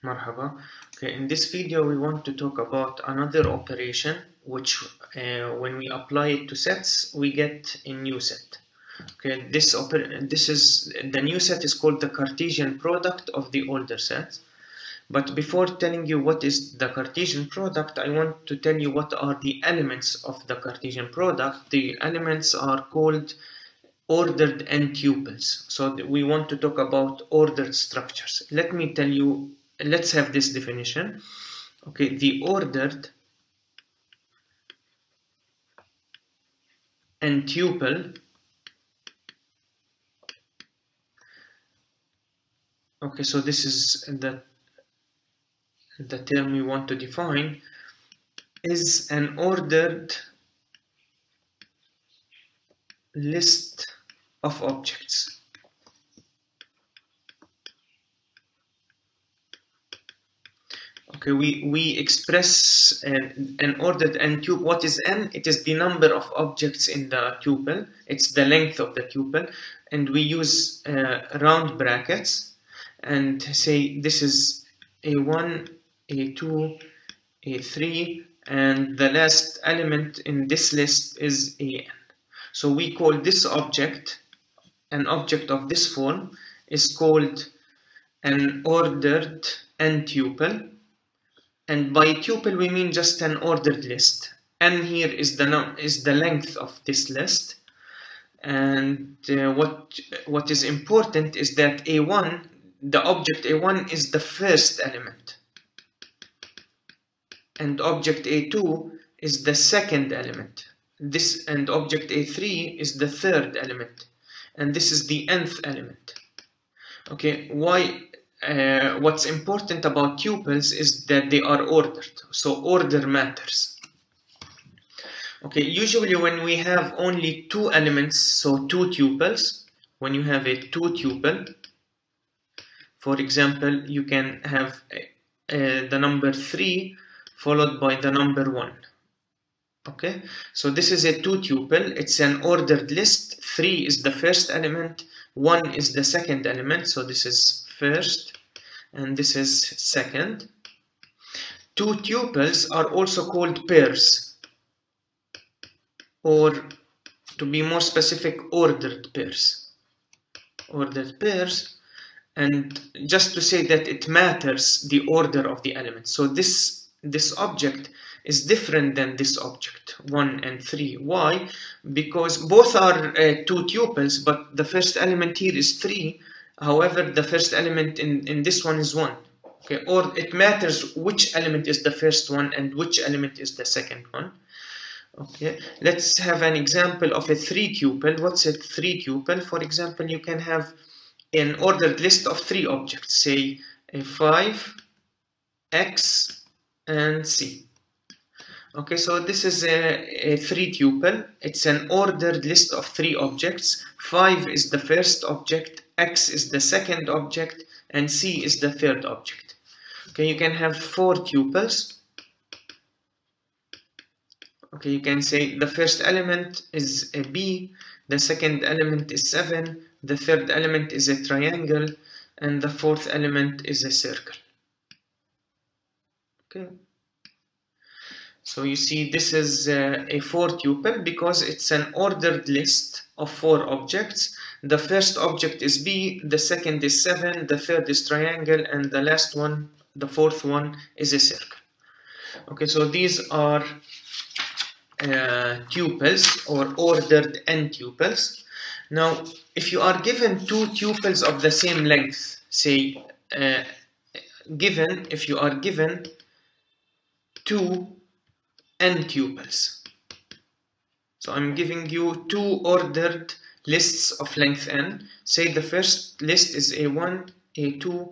Marhaba. Okay, in this video we want to talk about another operation which when we apply it to sets we get a new set. Okay, this is the new set is called the Cartesian product of the older set. But before telling you what is the Cartesian product, I want to tell you what are the elements of the Cartesian product. The elements are called ordered n tuples. So we want to talk about ordered structures. Let me tell you, let's have this definition. Okay, the ordered n tuple, okay, so this is the term we want to define, is an ordered list of objects. Okay, we express an ordered n tuple. What is n? It is the number of objects in the tuple. It's the length of the tuple, and we use round brackets and say this is a1, a2, a3, and the last element in this list is an. So we call this object, an object of this form, is called an ordered n tuple. And by tuple we mean just an ordered list. N here is the length of this list. And what is important is that a1, the object a1 is the first element, and object a2 is the second element. This and object a3 is the third element, and this is the nth element. Okay, why? What's important about tuples is that they are ordered, so order matters. Okay, usually when we have only two elements, so two tuples, when you have a two tuple, for example, you can have the number 3 followed by the number 1. Okay, so this is a two tuple. It's an ordered list. 3 is the first element, 1 is the second element, so this is first and this is second. Two tuples are also called pairs, or to be more specific, ordered pairs. Ordered pairs, and just to say that it matters the order of the elements. So this object is different than this object 1 and 3. Why? Because both are two tuples, but the first element here is 3. However, the first element in this one is 1. Okay, or it matters which element is the first one and which element is the second one. Okay, let's have an example of a 3 tuple. What's a 3 tuple? For example, you can have an ordered list of 3 objects, say a 5, x, and c. Okay, so this is a 3 tuple. It's an ordered list of 3 objects. 5 is the first object, x is the second object, and c is the third object. Okay, you can have 4 tuples. Okay, you can say the first element is a b, the second element is 7, the third element is a triangle, and the fourth element is a circle. Okay. So you see this is a 4 tuple because it's an ordered list of 4 objects. The first object is b, the second is 7, the third is triangle, and the last one, the fourth one, is a circle. Okay, so these are tuples or ordered n tuples. Now, if you are given 2 tuples of the same length, say if you are given 2 n tuples, so I'm giving you 2 ordered lists of length n. Say the first list is a1, a2,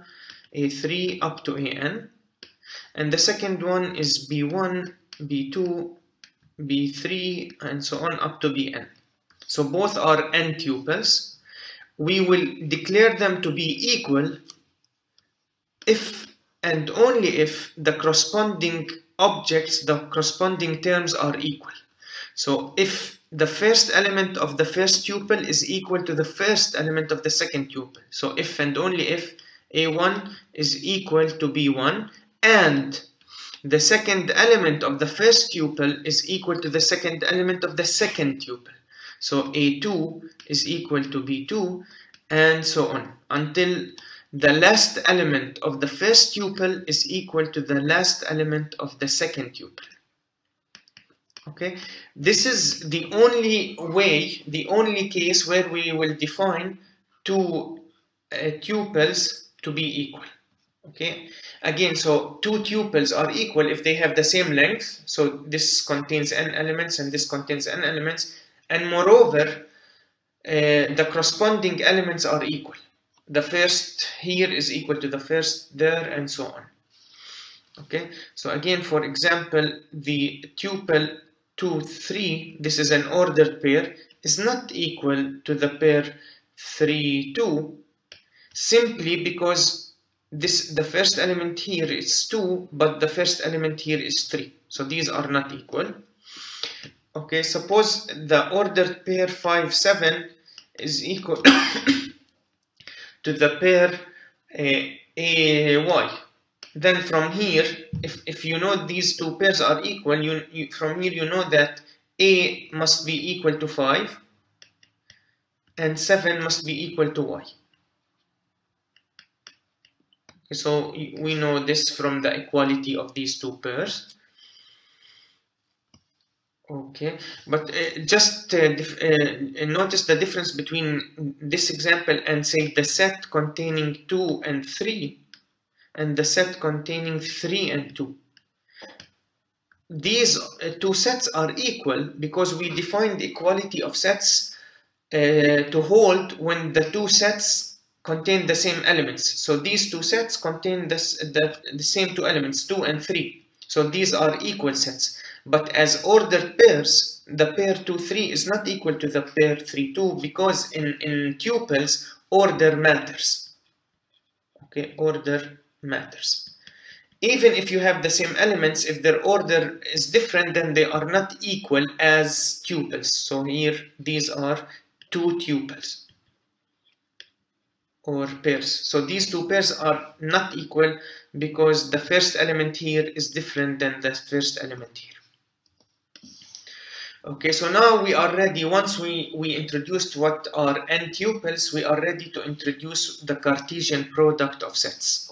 a3 up to an, and the second one is b1, b2, b3, and so on up to bn. So both are n tuples. We will declare them to be equal if and only if the corresponding objects, the corresponding terms are equal. So if the first element of the first tuple is equal to the first element of the second tuple. So if and only if A1 is equal to B1, and the second element of the first tuple is equal to the second element of the second tuple. So A2 is equal to B2, and so on, until the last element of the first tuple is equal to the last element of the second tuple. Okay, this is the only way, the only case where we will define two tuples to be equal. Okay, again, so two tuples are equal if they have the same length. So this contains n elements and this contains n elements, and moreover, the corresponding elements are equal. The first here is equal to the first there, and so on. Okay, so again, for example, the tuple 2, 3, this is an ordered pair, is not equal to the pair 3, 2, simply because the first element here is 2, but the first element here is 3. So these are not equal. Okay, suppose the ordered pair 5, 7 is equal to the pair AY. Then from here, if you know these two pairs are equal, from here you know that A must be equal to 5 and 7 must be equal to Y. So we know this from the equality of these two pairs. Okay, but just notice the difference between this example and say the set containing 2 and 3 and the set containing 3 and 2. These two sets are equal because we defined equality of sets to hold when the two sets contain the same elements. So these two sets contain the same two elements, 2 and 3. So these are equal sets. But as ordered pairs, the pair 2, 3 is not equal to the pair 3, 2 because in tuples, order matters. Okay, order matters. Even if you have the same elements, if their order is different, then they are not equal as tuples. So here, these are two tuples or pairs. So these two pairs are not equal because the first element here is different than the first element here. Okay, so now we are ready. Once we introduced what are n tuples, we are ready to introduce the Cartesian product of sets.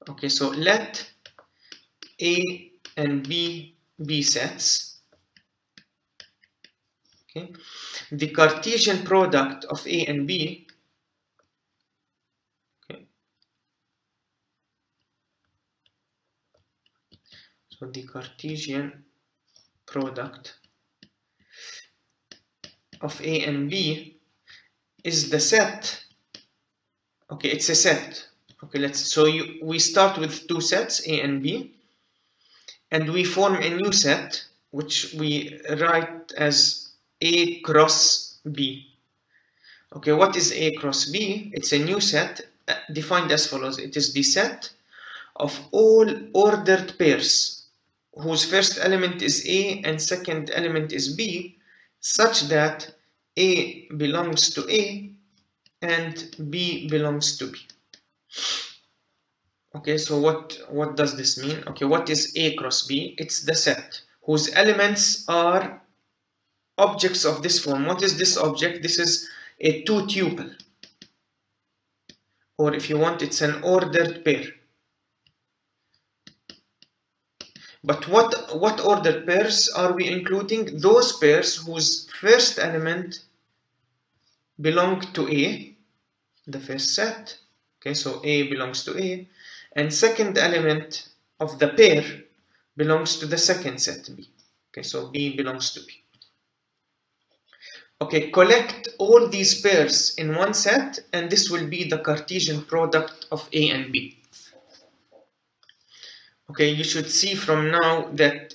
Okay, so let A and B be sets. Okay, the Cartesian product of A and B. Okay, so the Cartesian product of A and B is the set. Okay, it's a set. Okay, we start with two sets, A and B, and we form a new set which we write as A cross B. Okay, what is A cross B? It's a new set defined as follows. It is the set of all ordered pairs whose first element is A and second element is B, such that A belongs to A and B belongs to B. Okay, so what does this mean? Okay, what is A cross B? It's the set whose elements are objects of this form. What is this object? This is a 2 tuple, or if you want, it's an ordered pair. But what ordered pairs are we including? Those pairs whose first element belong to A, the first set. Okay, so A belongs to A, and second element of the pair belongs to the second set B. Okay, so B belongs to B. Okay, collect all these pairs in one set, and this will be the Cartesian product of A and B. Okay, you should see from now that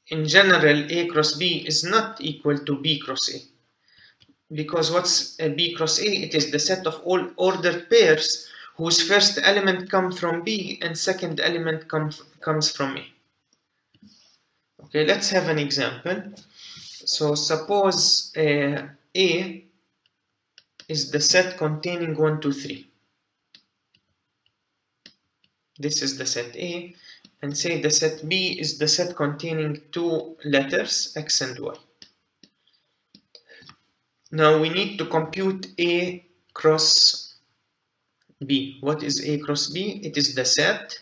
in general A cross B is not equal to B cross A. Because what's a B cross A? It is the set of all ordered pairs whose first element comes from B and second element comes from A. Okay, let's have an example. So suppose A is the set containing 1, 2, 3. This is the set A, and say the set B is the set containing two letters X and Y. Now we need to compute A cross B. What is A cross B? It is the set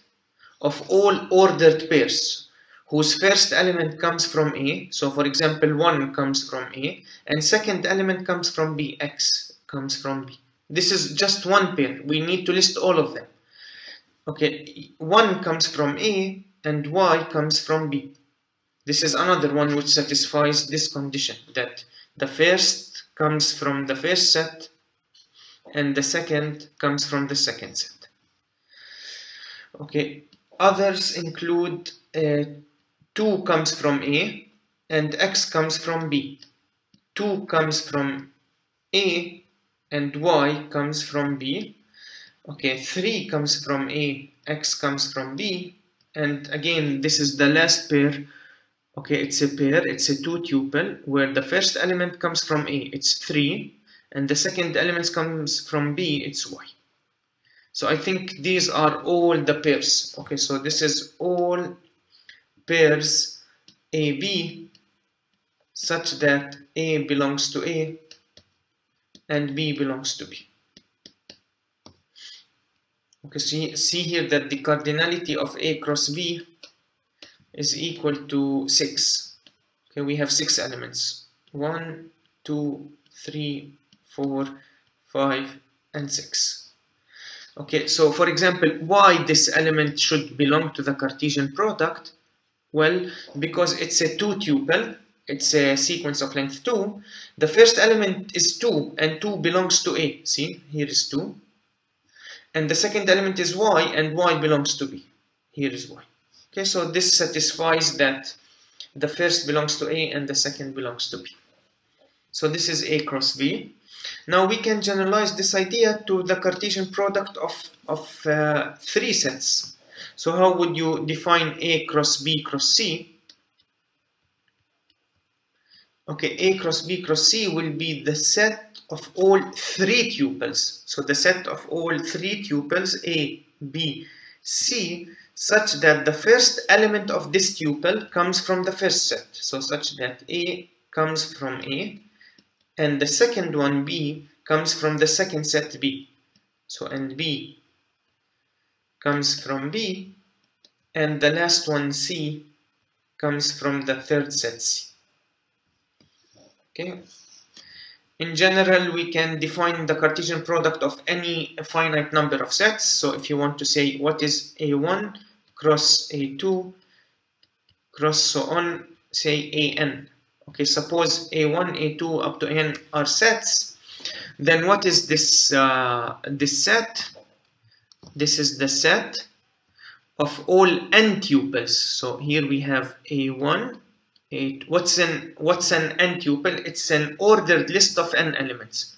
of all ordered pairs whose first element comes from A. So for example, 1 comes from A, and second element comes from B, X comes from B. This is just one pair. We need to list all of them. Okay, 1 comes from A and Y comes from B. This is another one which satisfies this condition, that the first comes from the first set and the second comes from the second set. Okay, others include 2 comes from A and X comes from B. 2 comes from A and Y comes from B. Okay, 3 comes from A, X comes from B, and again this is the last pair. Okay, it's a pair, it's a 2 tuple where the first element comes from A, it's 3, and the second element comes from B, it's Y. So I think these are all the pairs. Okay, so this is all pairs AB such that A belongs to A and B belongs to B. Okay, see here that the cardinality of A cross B is equal to 6. Okay, we have 6 elements. 1, 2, 3, 4, 5, and 6. Okay, so for example, why this element should belong to the Cartesian product? Well, because it's a 2 tuple, it's a sequence of length 2. The first element is 2, and 2 belongs to A. See, here is 2. And the second element is Y, and Y belongs to B. Here is Y. Okay, so this satisfies that the first belongs to A and the second belongs to B. So this is A cross B. Now we can generalize this idea to the Cartesian product of 3 sets. So how would you define A cross B cross C? Okay, A cross B cross C will be the set of all 3 tuples. So the set of all 3 tuples A, B, C, such that the first element of this tuple comes from the first set. So such that A comes from A and the second one B comes from the second set B. So and B comes from B and the last one C comes from the third set C. Okay. In general, we can define the Cartesian product of any finite number of sets. So if you want to say what is A1 cross A2 cross so on, say AN. Okay, suppose A1, A2 up to N are sets. Then what is this this set? This is the set of all n tuples. So here we have A1. What's an n tuple? It's an ordered list of n elements.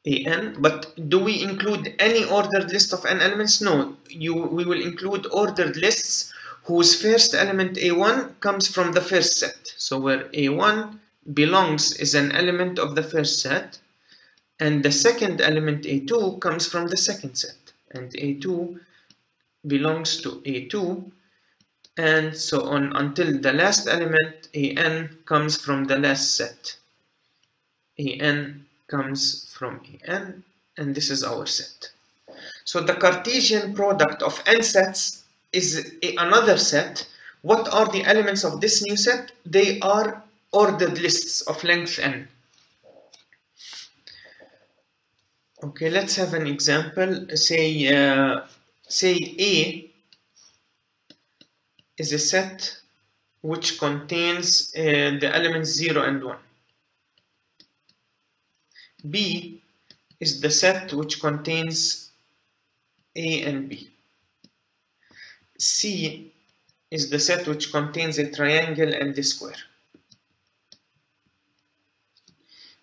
An, but do we include any ordered list of n elements? No, we will include ordered lists whose first element A1 comes from the first set. So where A1 belongs is an element of the first set, and the second element A2 comes from the second set, and A2 belongs to A2, and so on until the last element An comes from the last set. An comes from An, and this is our set. So the Cartesian product of n sets is another set. What are the elements of this new set? They are ordered lists of length n. Okay, let's have an example. Say A is a set which contains the elements 0 and 1. B is the set which contains A and B. C is the set which contains a triangle and a square.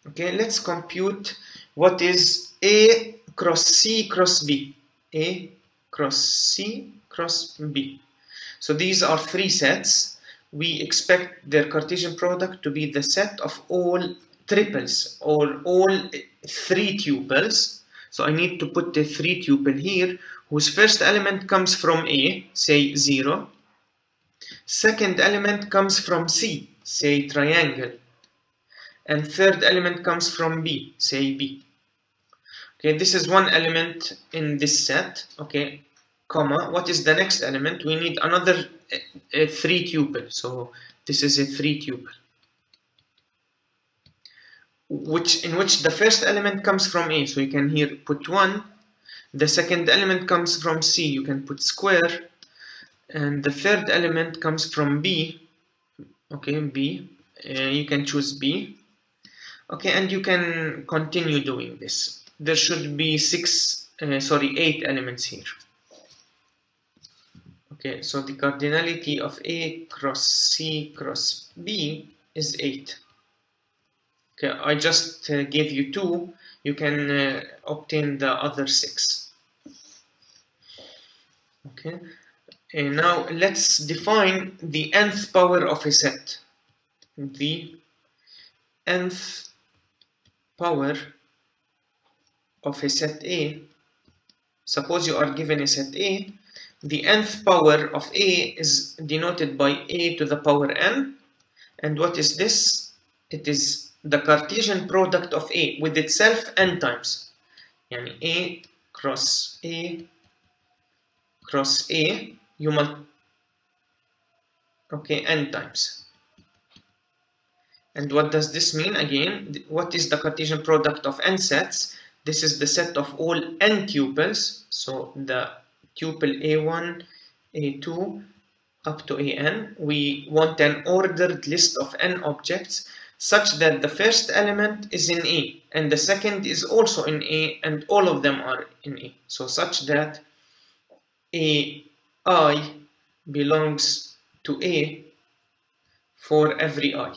Okay, let's compute what is A cross C cross B. A cross C cross B. So these are 3 sets. We expect their Cartesian product to be the set of all triples or all 3 tuples. So I need to put the 3 tuple here whose first element comes from A, say 0. Second element comes from C, say triangle. And third element comes from B, say B. Okay, this is one element in this set. Okay, comma. What is the next element? We need another 3 tuple. So this is a 3 tuple, in which the first element comes from A. So you can here put 1. The second element comes from C. You can put square. And the third element comes from B. Okay, B. You can choose B. Okay, and you can continue doing this. There should be 8 elements here. Okay, so the cardinality of A cross C cross B is 8. Okay, I just gave you 2. You can obtain the other 6. Okay, and now let's define the nth power of a set. The nth power of a set A. Suppose you are given a set A. The nth power of A is denoted by A to the power n. And what is this? It is the Cartesian product of A with itself n times. Yani A cross A cross A, okay, n times. And what does this mean? Again, what is the Cartesian product of n sets? This is the set of all n tuples. So the tuple A1, A2 up to AN. We want an ordered list of n objects such that the first element is in A and the second is also in A and all of them are in A. So such that I belongs to A for every I.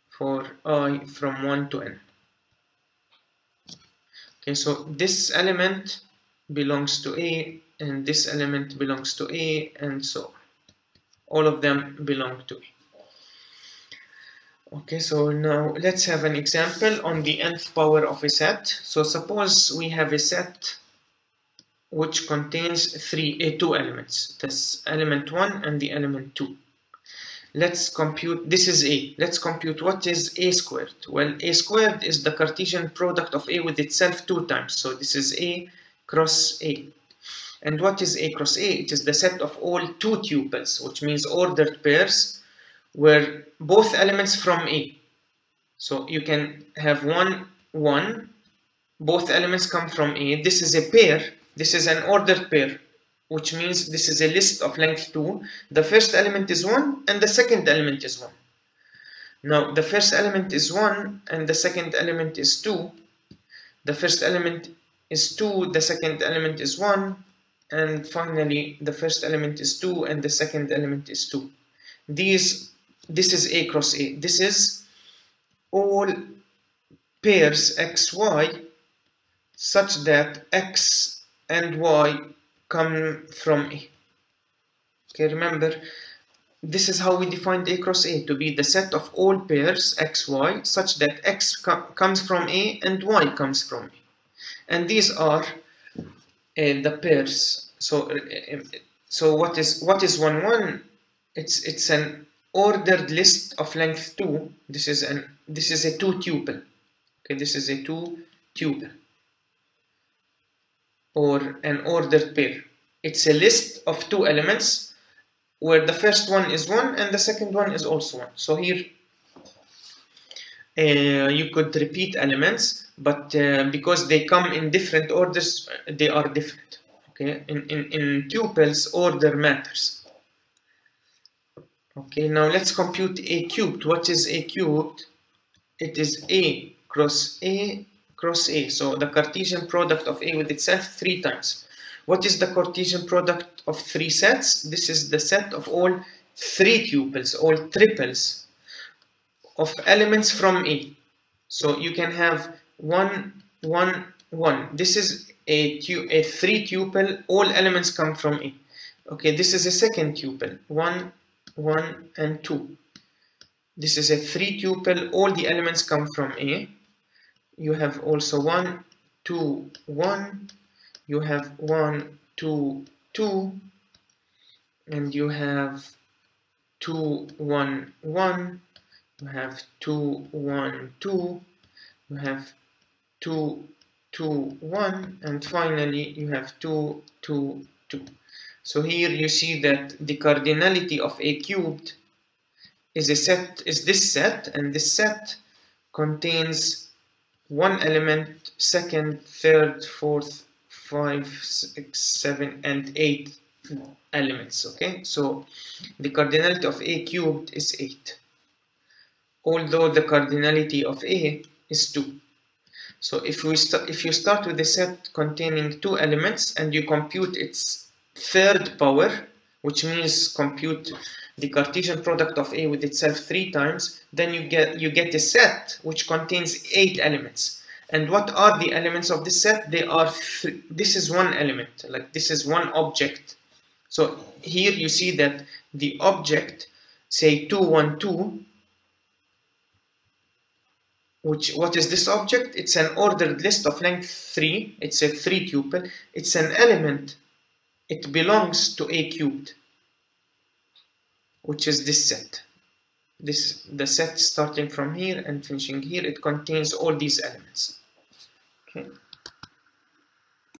For I from 1 to n. Okay, so this element belongs to A, and this element belongs to A, and so on. All of them belong to A. Okay, so now let's have an example on the nth power of a set. So suppose we have a set which contains 2 elements. This element 1 and the element 2. Let's compute, this is A. Let's compute what is A squared. Well, A squared is the Cartesian product of A with itself 2 times. So this is A cross A. And what is A cross A? It is the set of all 2 tuples, which means ordered pairs, where both elements from A. So you can have 1, 1, both elements come from A. This is a pair. This is an ordered pair, which means this is a list of length 2. The first element is 1 and the second element is 1. Now the first element is 1 and the second element is 2. The first element is 2, the second element is 1, and finally the first element is 2 and the second element is 2. This is A cross A. This is all pairs xy such that x and y come from A. Okay, remember, this is how we defined A cross A, to be the set of all pairs xy such that x comes from A and y comes from A. And these are the pairs. So what is 1 1? It's an ordered list of length 2. This is a 2 tuple. Okay, this is a 2 tuple, or an ordered pair. It's a list of 2 elements where the first one is 1 and the second one is also 1. So here you could repeat elements, but because they come in different orders, they are different. Okay, in tuples, order matters. Okay, now let's compute A cubed. What is A cubed? It is A cross A cross A. So the Cartesian product of A with itself 3 times. What is the Cartesian product of 3 sets? This is the set of all 3 tuples, all triples of elements from A. So you can have 1, 1, 1. This is a 3 tuple, all elements come from A. Okay, this is a second tuple, 1, 1, and 2. This is a 3 tuple, all the elements come from A. You have also 1, 2, 1. You have 1, 2, 2, and you have 2, 1, 1, you have 2, 1, 2, you have 2, 2, 1, and finally you have 2, 2, 2. So here you see that the cardinality of A cubed is this set, and this set contains one element, second, third, fourth, 5, 6, 7, and 8 elements. Okay, so the cardinality of A cubed is 8, although the cardinality of A is 2. So if you start with a set containing 2 elements and you compute its third power, which means compute the Cartesian product of A with itself 3 times, then you get a set which contains 8 elements. And what are the elements of this set? They are this is one element, like this is one object. So here you see that the object, say 2, 1, 2, what is this object? It's an ordered list of length 3. It's a 3 tuple. It's an element. It belongs to A cubed, which is this set. The set starting from here and finishing here. It contains all these elements. Okay.